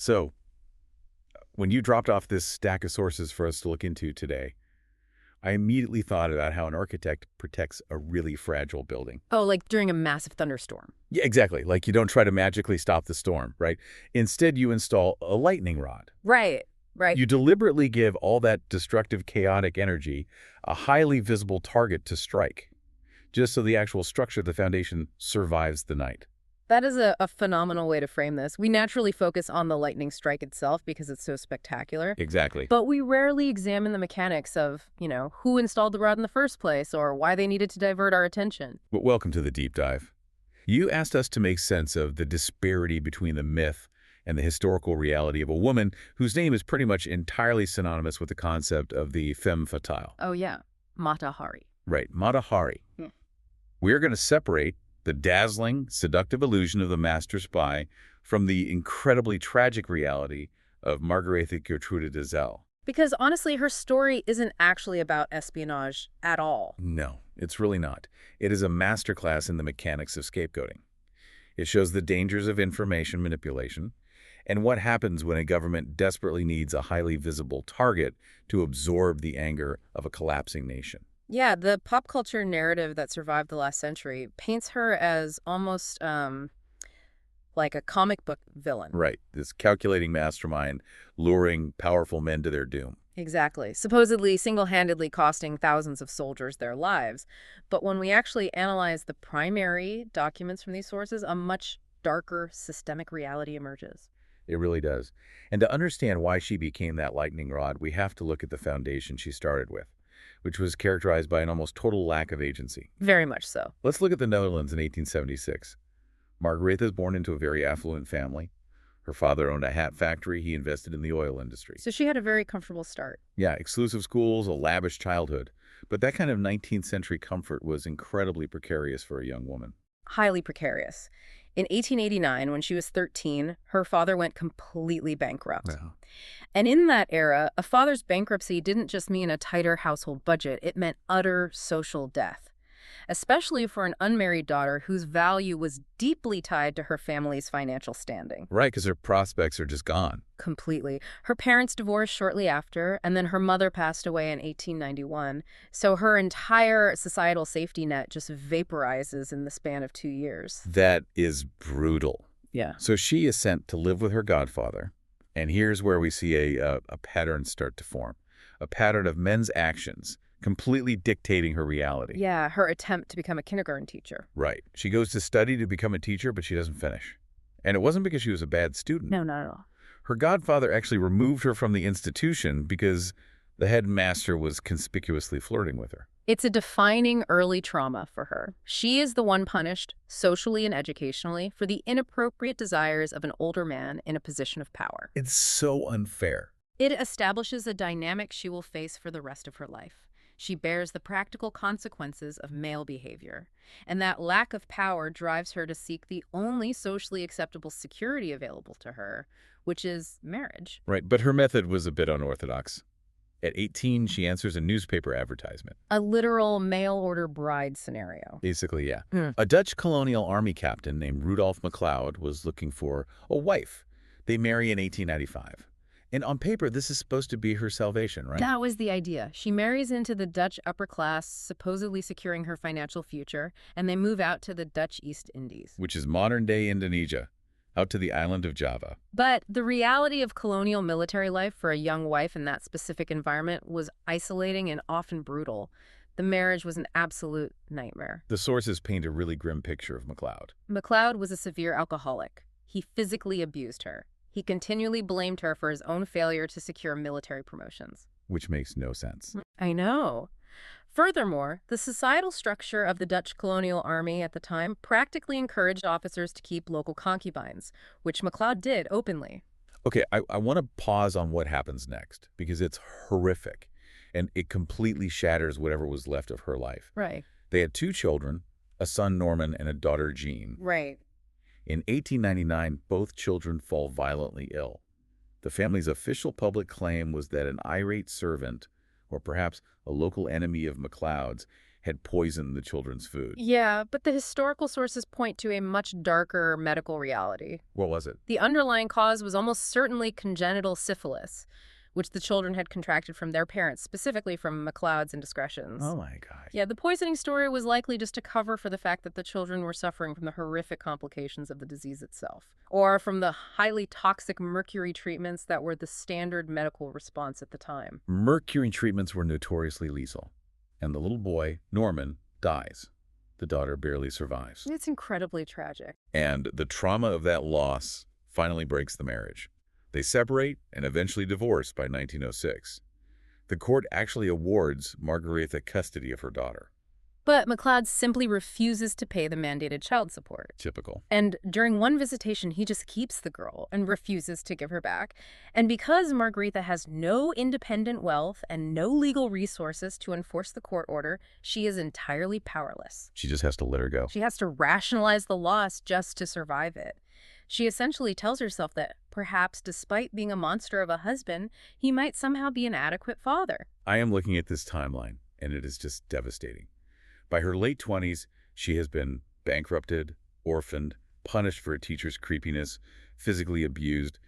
So, when you dropped off this stack of sources for us to look into today, I immediately thought about how an architect protects a really fragile building. Oh, like during a massive thunderstorm. Yeah, exactly. Like you don't try to magically stop the storm, right? Instead, you install a lightning rod. Right, right. You deliberately give all that destructive, chaotic energy a highly visible target to strike, just so the actual structure of the foundation survives the night. That is a phenomenal way to frame this. We naturally focus on the lightning strike itself because it's so spectacular. Exactly. But we rarely examine the mechanics of, who installed the rod in the first place or why they needed to divert our attention. But welcome to the deep dive. You asked us to make sense of the disparity between the myth and the historical reality of a woman whose name is pretty much entirely synonymous with the concept of the femme fatale. Oh, yeah. Mata Hari. Right, Mata Hari. We're going to separate the dazzling, seductive illusion of the master spy from the incredibly tragic reality of Margaretha Gertrude de Zell. Because honestly, her story isn't actually about espionage at all. No, it's really not. It is a masterclass in the mechanics of scapegoating. It shows the dangers of information manipulation and what happens when a government desperately needs a highly visible target to absorb the anger of a collapsing nation. Yeah, the pop culture narrative that survived the last century paints her as almost like a comic book villain. Right, this calculating mastermind luring powerful men to their doom. Exactly. Supposedly single-handedly costing thousands of soldiers their lives. But when we actually analyze the primary documents from these sources, a much darker systemic reality emerges. It really does. And to understand why she became that lightning rod, we have to look at the foundation she started with, which was characterized by an almost total lack of agency. Very much so. Let's look at the Netherlands in 1876. Margaretha is born into a very affluent family. Her father owned a hat factory. He invested in the oil industry. So she had a very comfortable start. Yeah, exclusive schools, a lavish childhood. But that kind of 19th century comfort was incredibly precarious for a young woman. Highly precarious. In 1889, when she was 13, her father went completely bankrupt. Wow. And in that era, a father's bankruptcy didn't just mean a tighter household budget, it meant utter social death, especially for an unmarried daughter whose value was deeply tied to her family's financial standing. Right, because her prospects are just gone. Completely. Her parents divorced shortly after, and then her mother passed away in 1891, so her entire societal safety net just vaporizes in the span of 2 years. That is brutal. Yeah. So she is sent to live with her godfather. And here's where we see a pattern start to form, a pattern of men's actions completely dictating her reality. Yeah, her attempt to become a kindergarten teacher. Right. She goes to study to become a teacher, but she doesn't finish. And it wasn't because she was a bad student. No, not at all. Her godfather actually removed her from the institution because the headmaster was conspicuously flirting with her. It's a defining early trauma for her. She is the one punished, socially and educationally, for the inappropriate desires of an older man in a position of power. It's so unfair. It establishes a dynamic she will face for the rest of her life. She bears the practical consequences of male behavior, and that lack of power drives her to seek the only socially acceptable security available to her, which is marriage. Right, but her method was a bit unorthodox. At 18, she answers a newspaper advertisement. A literal mail-order bride scenario. Basically, yeah. A Dutch colonial army captain named Rudolf MacLeod was looking for a wife. They marry in 1895. And on paper, this is supposed to be her salvation, right? That was the idea. She marries into the Dutch upper class, supposedly securing her financial future, and they move out to the Dutch East Indies. Which is modern-day Indonesia, out to the island of Java. But the reality of colonial military life for a young wife in that specific environment was isolating and often brutal. The marriage was an absolute nightmare. The sources paint a really grim picture of MacLeod. MacLeod was a severe alcoholic. He physically abused her. He continually blamed her for his own failure to secure military promotions. Which makes no sense. I know. Furthermore, the societal structure of the Dutch colonial army at the time practically encouraged officers to keep local concubines, which MacLeod did openly. Okay, I want to pause on what happens next, because it's horrific, and it completely shatters whatever was left of her life. Right. They had 2 children, a son Norman and a daughter Jean. Right. In 1899, both children fall violently ill. The family's official public claim was that an irate servant, or perhaps a local enemy of MacLeod's, had poisoned the children's food. Yeah, but the historical sources point to a much darker medical reality. What was it? The underlying cause was almost certainly congenital syphilis, which the children had contracted from their parents, specifically from MacLeod's indiscretions. Oh my gosh. Yeah, the poisoning story was likely just a cover for the fact that the children were suffering from the horrific complications of the disease itself, or from the highly toxic mercury treatments that were the standard medical response at the time. Mercury treatments were notoriously lethal, and the little boy, Norman, dies. The daughter barely survives. It's incredibly tragic. And the trauma of that loss finally breaks the marriage. They separate and eventually divorce by 1906. The court actually awards Margaretha custody of her daughter. But MacLeod simply refuses to pay the mandated child support. Typical. And during one visitation, he just keeps the girl and refuses to give her back. And because Margaretha has no independent wealth and no legal resources to enforce the court order, she is entirely powerless. She just has to let her go. She has to rationalize the loss just to survive it. She essentially tells herself that perhaps despite being a monster of a husband, he might somehow be an adequate father. I am looking at this timeline, and it is just devastating. By her late 20s, she has been bankrupted, orphaned, punished for a teacher's creepiness, physically abused,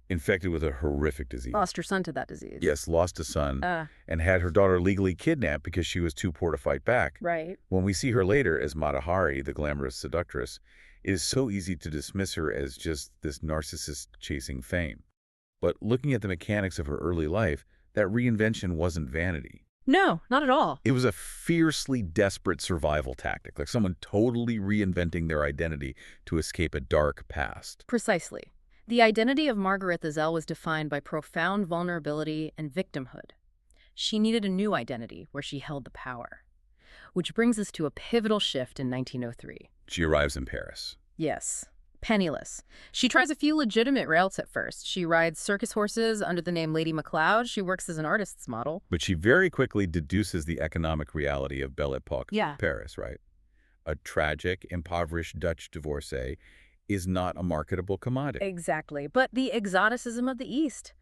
infected with a horrific disease. Lost her son to that disease. Yes, lost a son, and had her daughter legally kidnapped because she was too poor to fight back. Right. When we see her later as Mata Hari, the glamorous seductress, it is so easy to dismiss her as just this narcissist chasing fame. But looking at the mechanics of her early life, that reinvention wasn't vanity. No, not at all. It was a fiercely desperate survival tactic, like someone totally reinventing their identity to escape a dark past. Precisely. The identity of Margaretha Zell was defined by profound vulnerability and victimhood. She needed a new identity where she held the power. Which brings us to a pivotal shift in 1903. She arrives in Paris. Yes. Penniless. She tries a few legitimate routes at first. She rides circus horses under the name Lady MacLeod. She works as an artist's model. But she very quickly deduces the economic reality of Belle Epoque Paris, right? A tragic, impoverished Dutch divorcee is not a marketable commodity. Exactly. But the exoticism of the East,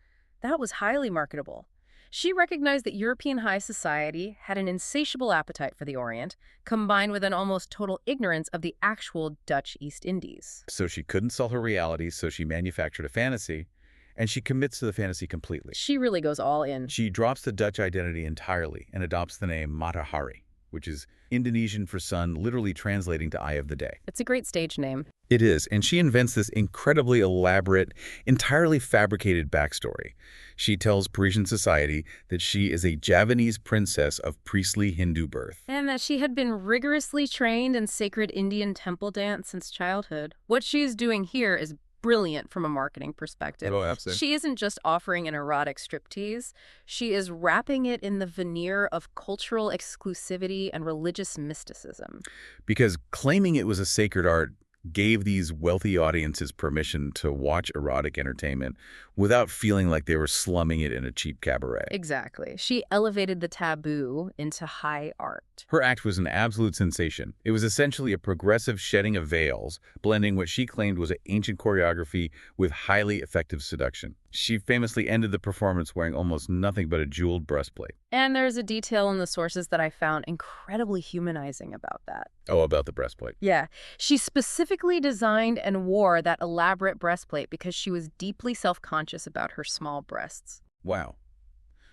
that was highly marketable. She recognized that European high society had an insatiable appetite for the Orient, combined with an almost total ignorance of the actual Dutch East Indies. So she couldn't sell her reality, so she manufactured a fantasy, and she commits to the fantasy completely. She really goes all in. She drops the Dutch identity entirely and adopts the name Mata Hari, which is Indonesian for sun, literally translating to Eye of the Day. It's a great stage name. It is, and she invents this incredibly elaborate, entirely fabricated backstory. She tells Parisian society that she is a Javanese princess of priestly Hindu birth. And that she had been rigorously trained in sacred Indian temple dance since childhood. What she's doing here is brilliant from a marketing perspective. Oh, absolutely. She isn't just offering an erotic striptease. She is wrapping it in the veneer of cultural exclusivity and religious mysticism. Because claiming it was a sacred art gave these wealthy audiences permission to watch erotic entertainment without feeling like they were slumming it in a cheap cabaret. Exactly. She elevated the taboo into high art. Her act was an absolute sensation. It was essentially a progressive shedding of veils, blending what she claimed was an ancient choreography with highly effective seduction. She famously ended the performance wearing almost nothing but a jeweled breastplate. And there's a detail in the sources that I found incredibly humanizing about that. Oh, about the breastplate. Yeah. She specifically designed and wore that elaborate breastplate because she was deeply self-conscious about her small breasts. Wow.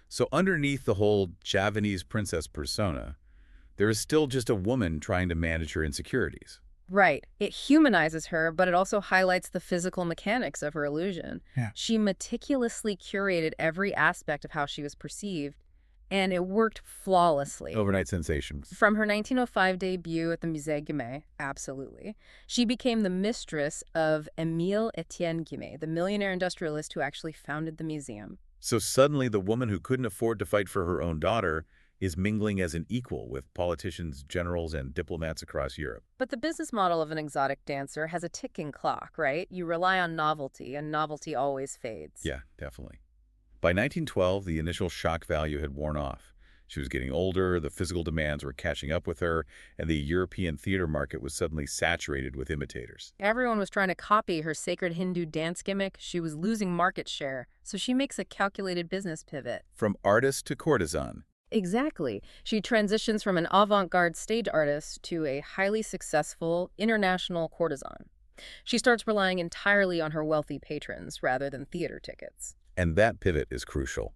So underneath the whole Javanese princess persona, there is still just a woman trying to manage her insecurities. Right. It humanizes her, but it also highlights the physical mechanics of her illusion. Yeah. She meticulously curated every aspect of how she was perceived, and it worked flawlessly. Overnight sensation. From her 1905 debut at the Musée Guimet, absolutely, she became the mistress of Émile Etienne Guimet, the millionaire industrialist who actually founded the museum. So suddenly the woman who couldn't afford to fight for her own daughter is mingling as an equal with politicians, generals, and diplomats across Europe. But the business model of an exotic dancer has a ticking clock, right? You rely on novelty, and novelty always fades. Yeah, definitely. By 1912, the initial shock value had worn off. She was getting older, the physical demands were catching up with her, and the European theater market was suddenly saturated with imitators. Everyone was trying to copy her sacred Hindu dance gimmick. She was losing market share, so she makes a calculated business pivot. From artist to courtesan. Exactly. She transitions from an avant-garde stage artist to a highly successful international courtesan. She starts relying entirely on her wealthy patrons rather than theater tickets. And that pivot is crucial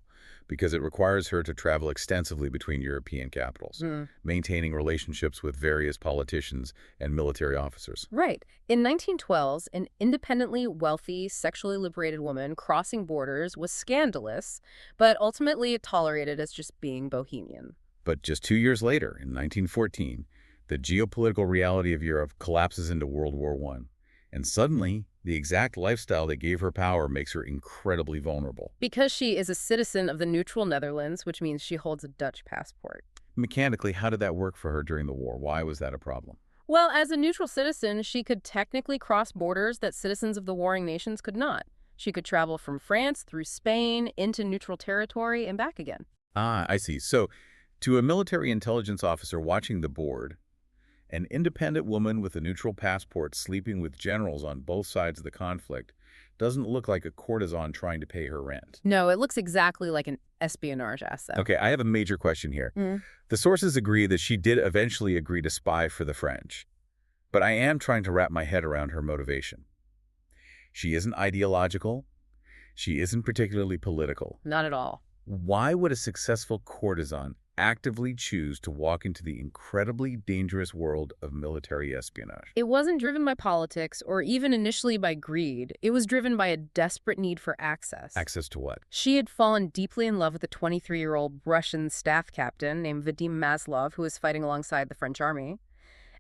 because it requires her to travel extensively between European capitals, Hmm. maintaining relationships with various politicians and military officers. Right. In 1912s, an independently wealthy, sexually liberated woman crossing borders was scandalous, but ultimately tolerated as just being bohemian. But just 2 years later, in 1914, the geopolitical reality of Europe collapses into World War I. And suddenly, the exact lifestyle that gave her power makes her incredibly vulnerable. Because she is a citizen of the neutral Netherlands, which means she holds a Dutch passport. Mechanically, how did that work for her during the war? Why was that a problem? Well, as a neutral citizen, she could technically cross borders that citizens of the warring nations could not. She could travel from France through Spain into neutral territory and back again. Ah, I see. So, to a military intelligence officer watching the board, an independent woman with a neutral passport sleeping with generals on both sides of the conflict doesn't look like a courtesan trying to pay her rent. No, it looks exactly like an espionage asset. Okay, I have a major question here. Mm. The sources agree that she did eventually agree to spy for the French, but I am trying to wrap my head around her motivation. She isn't ideological. She isn't particularly political. Not at all. Why would a successful courtesan actively choose to walk into the incredibly dangerous world of military espionage? It wasn't driven by politics or even initially by greed. It was driven by a desperate need for access. Access to what? She had fallen deeply in love with a 23-year-old Russian staff captain named Vadim Maslov, who was fighting alongside the French army.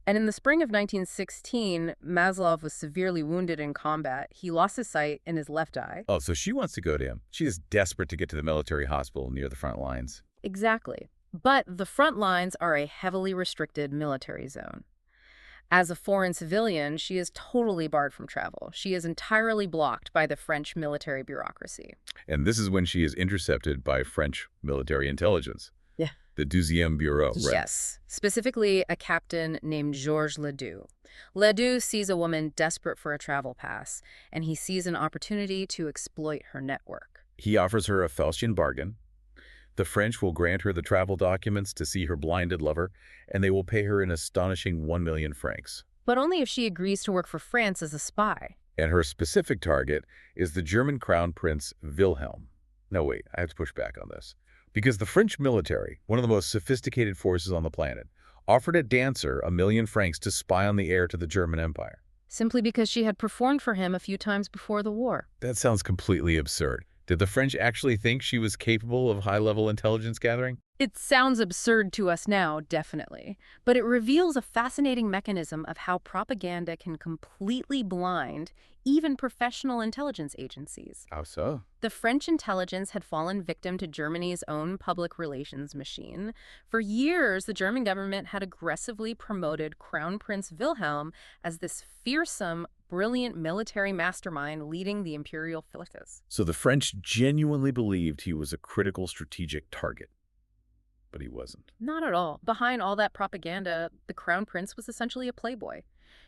And in the spring of 1916, Maslov was severely wounded in combat. He lost his sight in his left eye. Oh, so she wants to go to him. She is desperate to get to the military hospital near the front lines. Exactly. But the front lines are a heavily restricted military zone. As a foreign civilian, she is totally barred from travel. She is entirely blocked by the French military bureaucracy. And this is when she is intercepted by French military intelligence. Yeah. The Deuxième Bureau, right? Yes, specifically a captain named Georges Ledoux. Ledoux sees a woman desperate for a travel pass, and he sees an opportunity to exploit her network. He offers her a Faustian bargain. The French will grant her the travel documents to see her blinded lover, and they will pay her an astonishing 1 million francs. But only if she agrees to work for France as a spy. And her specific target is the German Crown Prince Wilhelm. No, wait, I have to push back on this. Because the French military, one of the most sophisticated forces on the planet, offered a dancer 1 million francs to spy on the heir to the German Empire. Simply because she had performed for him a few times before the war. That sounds completely absurd. Did the French actually think she was capable of high-level intelligence gathering? It sounds absurd to us now, definitely, but it reveals a fascinating mechanism of how propaganda can completely blind even professional intelligence agencies. How so? The French intelligence had fallen victim to Germany's own public relations machine. For years, the German government had aggressively promoted Crown Prince Wilhelm as this fearsome, brilliant military mastermind leading the imperial flottas. So the French genuinely believed he was a critical strategic target. But he wasn't. Not at all. Behind all that propaganda, the Crown Prince was essentially a playboy.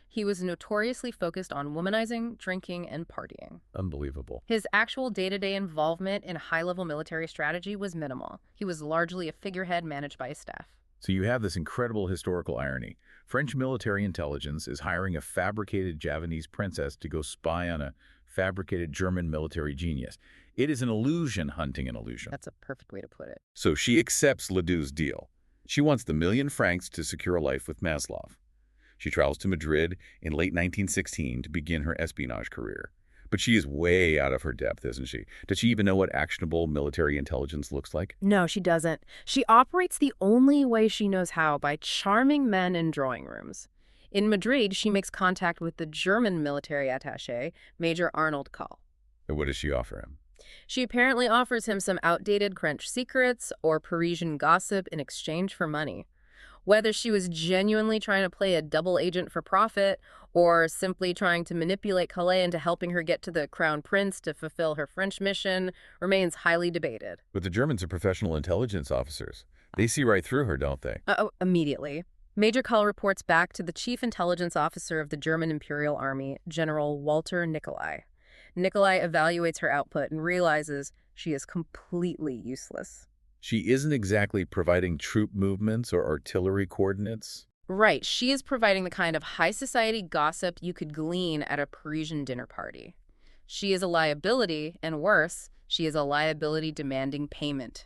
He was notoriously focused on womanizing, drinking, and partying. Unbelievable. His actual day-to-day involvement in high-level military strategy was minimal. He was largely a figurehead managed by his staff. So you have this incredible historical irony. French military intelligence is hiring a fabricated Javanese princess to go spy on a fabricated German military genius. It is an illusion hunting an illusion. That's a perfect way to put it. So she accepts Ledoux's deal. She wants the 1 million francs to secure a life with Maslov. She travels to Madrid in late 1916 to begin her espionage career. But she is way out of her depth, isn't she? Does she even know what actionable military intelligence looks like? No, she doesn't. She operates the only way she knows how, by charming men in drawing rooms. In Madrid, she makes contact with the German military attaché, Major Arnold Kahl. And what does she offer him? She apparently offers him some outdated French secrets or Parisian gossip in exchange for money. Whether she was genuinely trying to play a double agent for profit or simply trying to manipulate Calais into helping her get to the Crown Prince to fulfill her French mission remains highly debated. But the Germans are professional intelligence officers. They see right through her, don't they? Immediately. Major Kahl reports back to the chief intelligence officer of the German Imperial Army, General Walter Nicolai. Nicolai evaluates her output and realizes she is completely useless. She isn't exactly providing troop movements or artillery coordinates. Right, she is providing the kind of high society gossip you could glean at a Parisian dinner party. She is a liability, and worse, she is a liability demanding payment.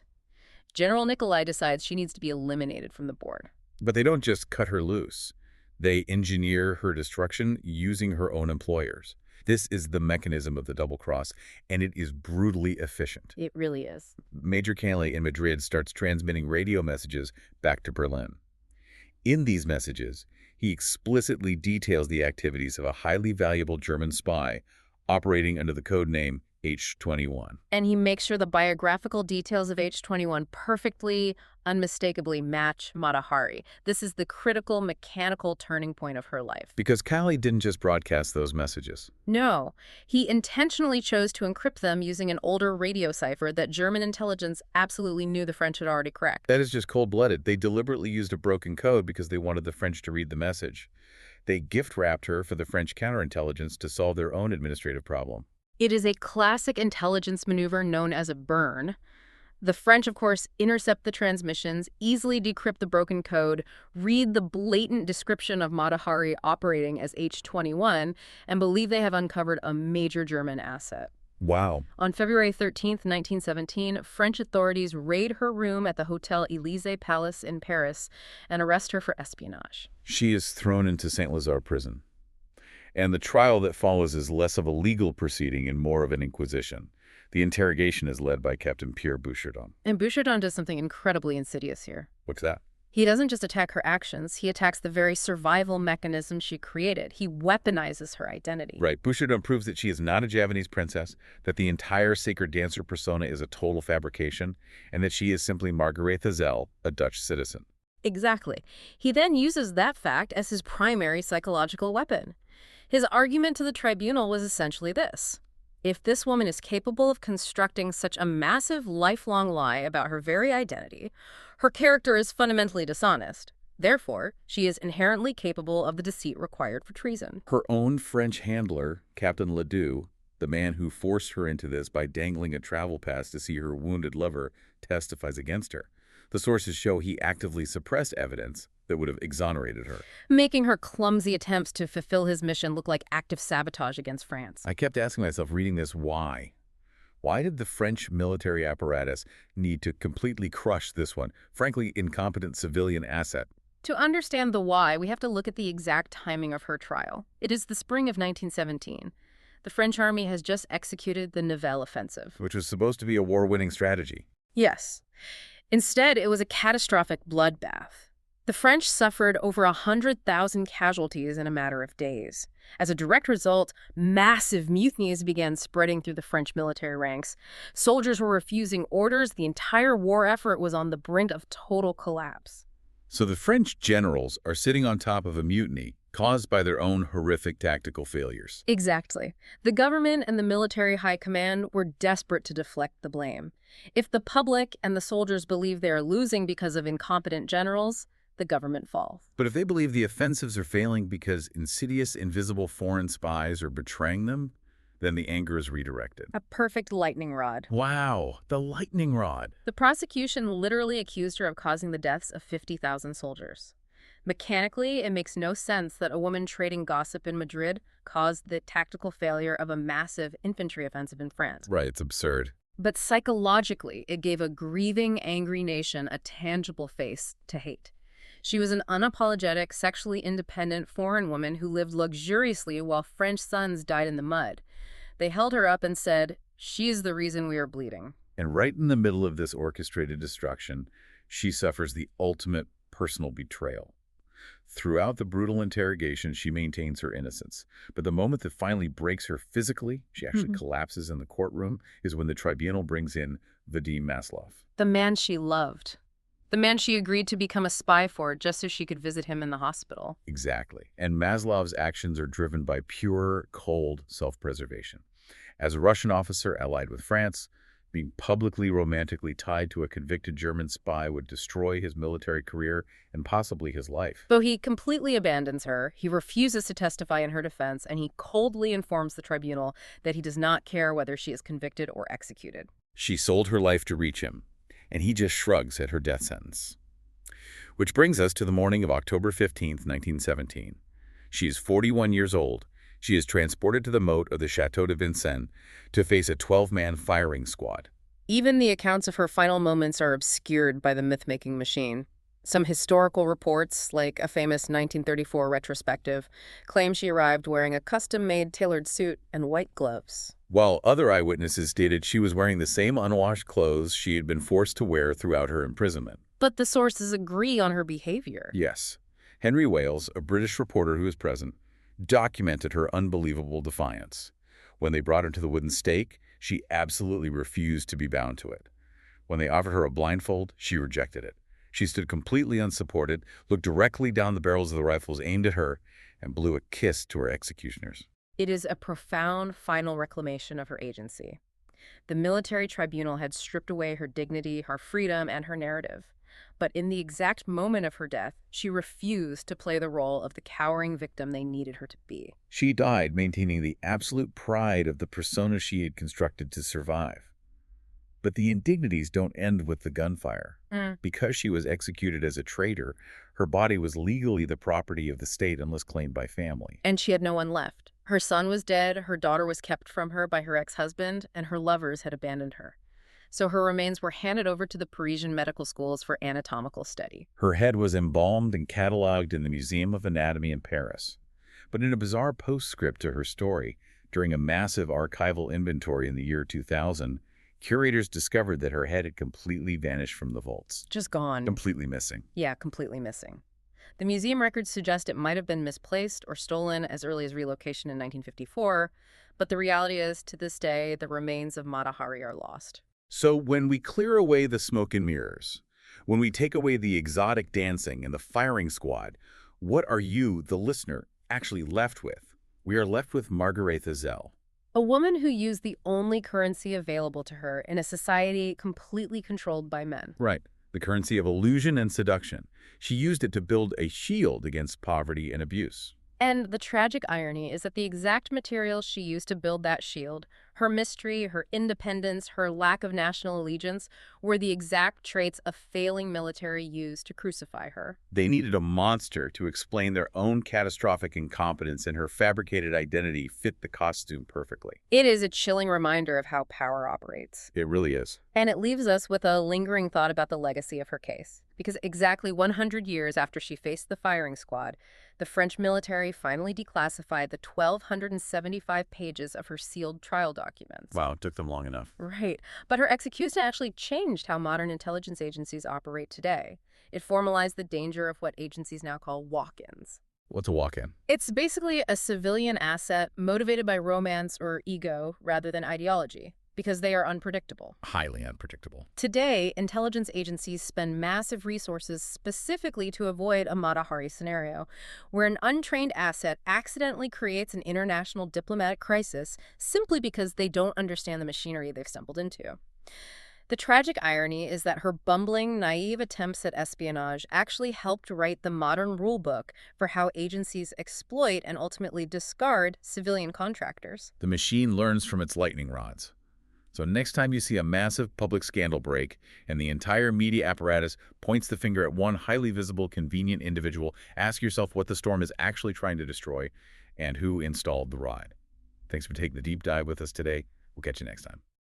General Nikolai decides she needs to be eliminated from the board. But they don't just cut her loose. They engineer her destruction using her own employers. This is the mechanism of the double cross, and it is brutally efficient. It really is. Major Canley in Madrid starts transmitting radio messages back to Berlin. In these messages, he explicitly details the activities of a highly valuable German spy operating under the code name H-21. And he makes sure the biographical details of H-21 perfectly, unmistakably match Mata Hari. This is the critical mechanical turning point of her life. Because Canley didn't just broadcast those messages. No, he intentionally chose to encrypt them using an older radio cipher that German intelligence absolutely knew the French had already cracked. That is just cold-blooded. They deliberately used a broken code because they wanted the French to read the message. They gift-wrapped her for the French counterintelligence to solve their own administrative problem. It is a classic intelligence maneuver known as a burn. The French, of course, intercept the transmissions, easily decrypt the broken code, read the blatant description of Mata Hari operating as H-21, and believe they have uncovered a major German asset. Wow. On February 13, 1917, French authorities raid her room at the Hotel Élysée Palace in Paris and arrest her for espionage. She is thrown into St. Lazare prison. And the trial that follows is less of a legal proceeding and more of an inquisition. The interrogation is led by Captain Pierre Bouchardon. And Bouchardon does something incredibly insidious here. What's that? He doesn't just attack her actions, he attacks the very survival mechanism she created. He weaponizes her identity. Right. Bouchardon proves that she is not a Javanese princess, that the entire sacred dancer persona is a total fabrication, and that she is simply Margaretha Zell, a Dutch citizen. Exactly. He then uses that fact as his primary psychological weapon. His argument to the tribunal was essentially this. If this woman is capable of constructing such a massive, lifelong lie about her very identity, her character is fundamentally dishonest. Therefore, she is inherently capable of the deceit required for treason. Her own French handler, Captain Ledoux, the man who forced her into this by dangling a travel pass to see her wounded lover, testifies against her. The sources show he actively suppressed evidence that would have exonerated her, making her clumsy attempts to fulfill his mission look like active sabotage against France. I kept asking myself, reading this, why? Why did the French military apparatus need to completely crush this one, frankly incompetent civilian asset? To understand the why, we have to look at the exact timing of her trial. It is the spring of 1917. The French army has just executed the Nivelle offensive, Which was supposed to be a war-winning strategy. Yes. Instead, it was a catastrophic bloodbath. The French suffered over 100,000 casualties in a matter of days. As a direct result, massive mutinies began spreading through the French military ranks. Soldiers were refusing orders. The entire war effort was on the brink of total collapse. So the French generals are sitting on top of a mutiny caused by their own horrific tactical failures. Exactly. The government and the military high command were desperate to deflect the blame. If the public and the soldiers believe they are losing because of incompetent generals, the government falls. But if they believe the offensives are failing because insidious, invisible foreign spies are betraying them, then the anger is redirected. A perfect lightning rod. Wow, the lightning rod. The prosecution literally accused her of causing the deaths of 50,000 soldiers. Mechanically, it makes no sense that a woman trading gossip in Madrid caused the tactical failure of a massive infantry offensive in France. Right, it's absurd. But psychologically, it gave a grieving, angry nation a tangible face to hate. She was an unapologetic, sexually independent foreign woman who lived luxuriously while French sons died in the mud. They held her up and said, "She's the reason we are bleeding." And right in the middle of this orchestrated destruction, she suffers the ultimate personal betrayal. Throughout the brutal interrogation, she maintains her innocence. But the moment that finally breaks her physically, she actually collapses in the courtroom, is when the tribunal brings in Vadim Maslov. The man she loved. The man she agreed to become a spy for just so she could visit him in the hospital. Exactly. And Maslov's actions are driven by pure, cold self-preservation. As a Russian officer allied with France, being publicly romantically tied to a convicted German spy would destroy his military career and possibly his life. Though he completely abandons her, he refuses to testify in her defense, and he coldly informs the tribunal that he does not care whether she is convicted or executed. She sold her life to reach him. and he just shrugs at her death sentence. Which brings us to the morning of October 15th, 1917. She is 41 years old. She is transported to the moat of the Château de Vincennes to face a 12-man firing squad. Even the accounts of her final moments are obscured by the myth-making machine. Some historical reports, like a famous 1934 retrospective, claim she arrived wearing a custom-made tailored suit and white gloves. While other eyewitnesses stated she was wearing the same unwashed clothes she had been forced to wear throughout her imprisonment. But the sources agree on her behavior. Yes. Henry Wales, a British reporter who was present, documented her unbelievable defiance. When they brought her to the wooden stake, she absolutely refused to be bound to it. When they offered her a blindfold, she rejected it. She stood completely unsupported, looked directly down the barrels of the rifles aimed at her, and blew a kiss to her executioners. It is a profound final reclamation of her agency. The military tribunal had stripped away her dignity, her freedom, and her narrative. But in the exact moment of her death, she refused to play the role of the cowering victim they needed her to be. She died maintaining the absolute pride of the persona she had constructed to survive. But the indignities don't end with the gunfire. Because she was executed as a traitor, her body was legally the property of the state unless claimed by family. And she had no one left. Her son was dead, her daughter was kept from her by her ex-husband, and her lovers had abandoned her. So her remains were handed over to the Parisian medical schools for anatomical study. Her head was embalmed and catalogued in the Museum of Anatomy in Paris. But in a bizarre postscript to her story, during a massive archival inventory in the year 2000, curators discovered that her head had completely vanished from the vaults. Just gone. Completely missing. Yeah, completely missing. The museum records suggest it might have been misplaced or stolen as early as relocation in 1954, but the reality is, to this day, the remains of Mata Hari are lost. So when we clear away the smoke and mirrors, when we take away the exotic dancing and the firing squad, what are you, the listener, actually left with? We are left with Margaretha Zell. A woman who used the only currency available to her in a society completely controlled by men. Right. The currency of illusion and seduction. She used it to build a shield against poverty and abuse. And the tragic irony is that the exact materials she used to build that shield, her mystery, her independence, her lack of national allegiance, were the exact traits a failing military used to crucify her. They needed a monster to explain their own catastrophic incompetence, and her fabricated identity fit the costume perfectly. It is a chilling reminder of how power operates. It really is. And it leaves us with a lingering thought about the legacy of her case. Because exactly 100 years after she faced the firing squad, the French military finally declassified the 1,275 pages of her sealed trial documents. Wow, it took them long enough. Right. But her execution actually changed how modern intelligence agencies operate today. It formalized the danger of what agencies now call walk-ins. What's a walk-in? It's basically a civilian asset motivated by romance or ego rather than ideology, because they are unpredictable. Highly unpredictable. Today, intelligence agencies spend massive resources specifically to avoid a Mata Hari scenario, where an untrained asset accidentally creates an international diplomatic crisis simply because they don't understand the machinery they've stumbled into. The tragic irony is that her bumbling, naive attempts at espionage actually helped write the modern rulebook for how agencies exploit and ultimately discard civilian contractors. The machine learns from its lightning rods. So next time you see a massive public scandal break and the entire media apparatus points the finger at one highly visible, convenient individual, ask yourself what the storm is actually trying to destroy and who installed the rod. Thanks for taking the deep dive with us today. We'll catch you next time.